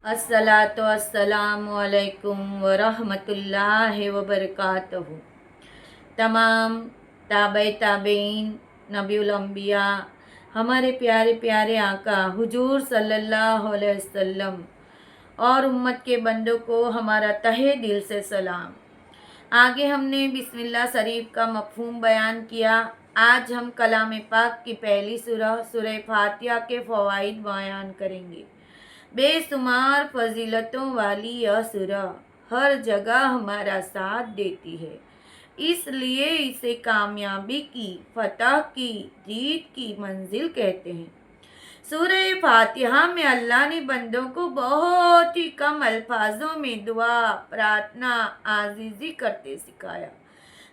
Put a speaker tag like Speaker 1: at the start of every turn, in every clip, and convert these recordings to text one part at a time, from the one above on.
Speaker 1: अस्सलातु वस्सलामु अलैकुम वरहमतुल्लाहि वबरकातुहू। तमाम ताबईन नबीउल अंबिया हमारे प्यारे प्यारे आका हुजूर सल्लल्लाहु अलैहि वसल्लम और उम्मत के बंदों को हमारा तहे दिल से सलाम। आगे हमने बिस्मिल्लाह शरीफ का मफ़हूम बयान किया। आज हम कलाम पाक की पहली सूरह फातिहा के फ़वाइद बयान करेंगे। बेशुमार फजीलतों वाली यह सूरह हर जगह हमारा साथ देती है, इसलिए इसे कामयाबी की, फतह की, जीत की मंजिल कहते हैं। सूरह फातिहा में अल्लाह ने बंदों को बहुत ही कम अल्फाजों में दुआ, प्रार्थना, आजीजी करते सिखाया।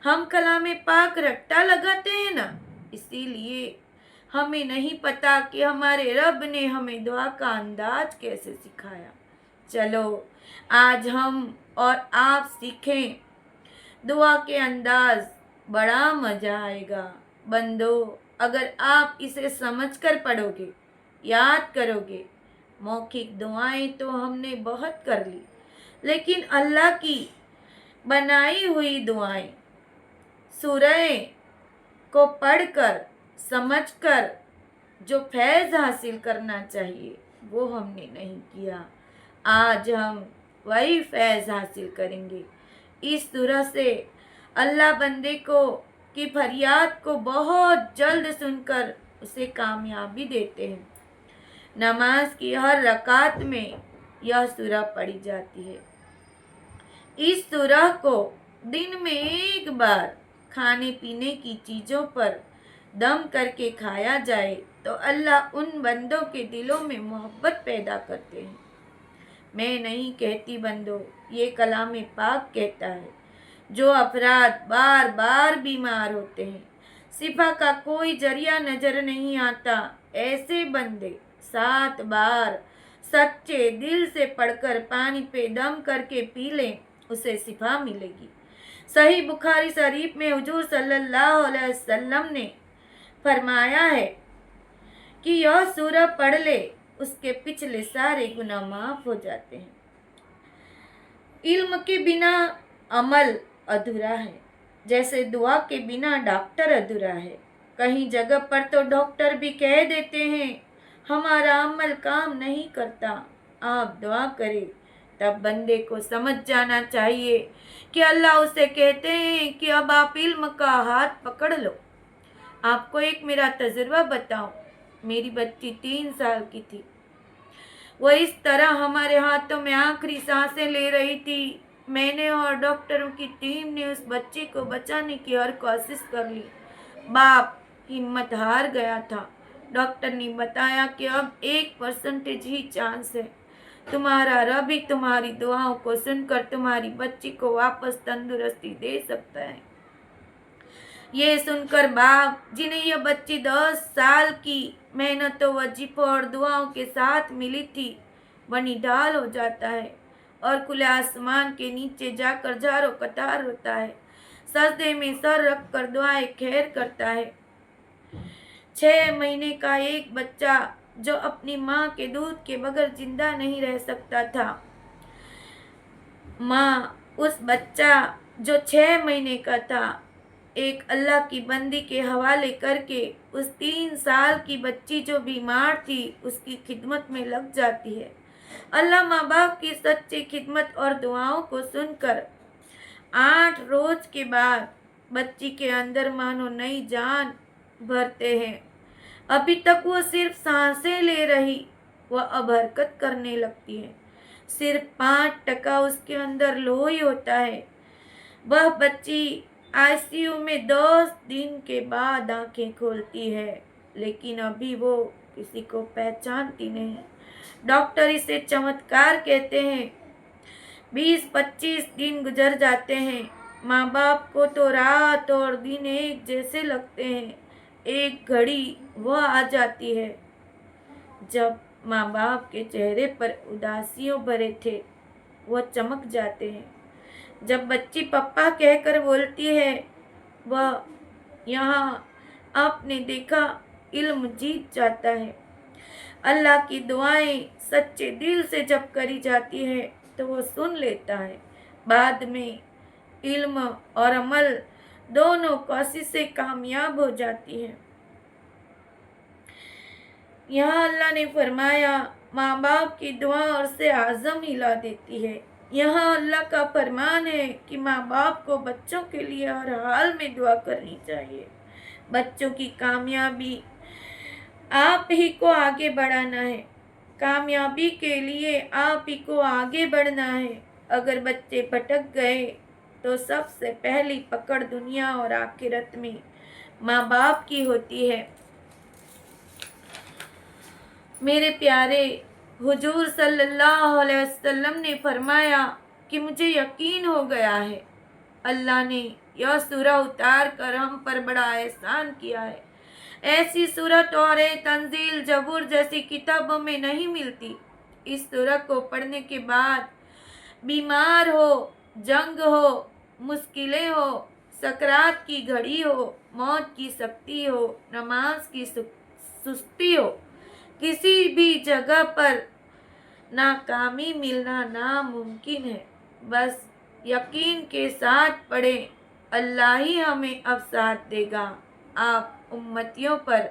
Speaker 1: हम कलाम पाक रट्टा लगाते हैं ना, इसीलिए हमें नहीं पता कि हमारे रब ने हमें दुआ का अंदाज कैसे सिखाया। चलो आज हम और आप सीखें दुआ के अंदाज, बड़ा मज़ा आएगा। बंदो, अगर आप इसे समझकर पढ़ोगे, याद करोगे। मौखिक दुआएं तो हमने बहुत कर ली, लेकिन अल्लाह की बनाई हुई दुआएं, सूरह को पढ़कर, समझकर जो फैज़ हासिल करना चाहिए वो हमने नहीं किया। आज हम वही फैज़ हासिल करेंगे। इस सूरह से अल्लाह बंदे को की फरियाद को बहुत जल्द सुनकर उसे कामयाबी देते हैं। नमाज की हर रकात में यह सूरह पढ़ी जाती है। इस सूरह को दिन में एक बार खाने पीने की चीज़ों पर दम करके खाया जाए तो अल्लाह उन बंदों के दिलों में मोहब्बत पैदा करते हैं। मैं नहीं कहती बंदो, ये कलाम पाक कहता है। जो अफराद बार बार बीमार होते हैं, शिफा का कोई जरिया नजर नहीं आता, ऐसे बंदे 7 बार सच्चे दिल से पढ़कर पानी पे दम करके पी लें, उसे शिफा मिलेगी। सही बुखारी शरीफ में हुजूर सल्लल्लाहु अलैहि वसल्लम ने फरमाया है कि यह सूरह पढ़ ले, उसके पिछले सारे गुनाह माफ हो जाते हैं। इल्म के बिना अमल अधूरा है, जैसे दुआ के बिना डॉक्टर अधूरा है। कहीं जगह पर तो डॉक्टर भी कह देते हैं हमारा अमल काम नहीं करता, आप दुआ करें। तब बंदे को समझ जाना चाहिए कि अल्लाह उसे कहते हैं कि अब आप इल्म का हाथ पकड़ लो। आपको एक मेरा तजुर्बा बताऊं। मेरी बच्ची 3 साल की थी। वो इस तरह हमारे हाथों में आखिरी सांसें ले रही थी। मैंने और डॉक्टरों की टीम ने उस बच्चे को बचाने की हर कोशिश कर ली। बाप हिम्मत हार गया था। डॉक्टर ने बताया कि अब 1% ही चांस है। तुम्हारा रब ही तुम्हारी दुआओं को सुनकर तुम्हारी बच्ची को वापस तंदुरुस्ती दे सकता है। ये सुनकर बाप, जिन्हें यह बच्ची 10 साल की मेहनतों, वजीफों और दुआओं के साथ मिली थी, बनी ढाल हो जाता है और खुले आसमान के नीचे जाकर जारो कतार होता है। सजदे में सर रखकर दुआएं खैर करता है। 6 महीने का एक बच्चा जो अपनी माँ के दूध के बगैर जिंदा नहीं रह सकता था, माँ उस बच्चा जो 6 महीने का था, एक अल्लाह की बंदी के हवाले करके उस 3 साल की बच्ची जो बीमार थी उसकी खिदमत में लग जाती है। अल्लाह माँ बाप की सच्ची खिदमत और दुआओं को सुनकर 8 रोज के बाद बच्ची के अंदर मानो नई जान भरते हैं। अभी तक वो सिर्फ सांसें ले रही, वह अब हरकत करने लगती है। सिर्फ 5% उसके अंदर लोही होता है। वह बच्ची आईसीयू में 10 दिन के बाद आंखें खोलती है, लेकिन अभी वो किसी को पहचानती नहीं। डॉक्टर इसे चमत्कार कहते हैं। 20-25 दिन गुजर जाते हैं। माँ बाप को तो रात और दिन एक जैसे लगते हैं। एक घड़ी वह आ जाती है जब माँ बाप के चेहरे पर उदासियों भरे थे, वह चमक जाते हैं। जब बच्ची पप्पा कहकर बोलती है, वह यहाँ आपने देखा इल्म जीत जाता है। अल्लाह की दुआएं सच्चे दिल से जब करी जाती है तो वो सुन लेता है। बाद में इल्म और अमल दोनों कोशिशें कामयाब हो जाती हैं। यहाँ अल्लाह ने फरमाया, माँ बाप की दुआ और से आज़म हिला देती है। यहाँ अल्लाह का फरमान है कि माँ बाप को बच्चों के लिए हर हाल में दुआ करनी चाहिए। बच्चों की कामयाबी आप ही को आगे बढ़ाना है। कामयाबी के लिए आप ही को आगे बढ़ना है। अगर बच्चे भटक गए तो सबसे पहली पकड़ दुनिया और आखिरत में माँ बाप की होती है। मेरे प्यारे हुजूर सल्लल्लाहु अलैहि वसल्लम ने फरमाया कि मुझे यकीन हो गया है अल्लाह ने यह सूरह उतार कर हम पर बड़ा एहसान किया है। ऐसी सूरत और तंजील जबूर जैसी किताबों में नहीं मिलती। इस सूरह को पढ़ने के बाद बीमार हो, जंग हो, मुश्किलें हो, सकरात की घड़ी हो, मौत की सख्ती हो, नमाज की सुस्ती हो, किसी भी जगह पर नाकामी मिलना नामुमकिन है। बस यकीन के साथ पढ़ें, अल्लाह ही हमें अब साथ देगा। आप उम्मतियों पर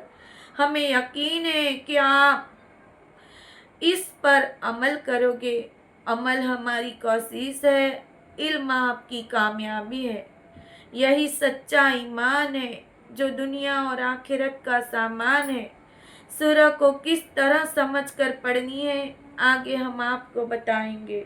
Speaker 1: हमें यकीन है कि आप इस पर अमल करोगे। अमल हमारी कोशिश है, इल्म आपकी कामयाबी है। यही सच्चा ईमान है जो दुनिया और आखिरत का सामान है। सूरह को किस तरह समझकर पढ़नी है आगे हम आपको बताएंगे।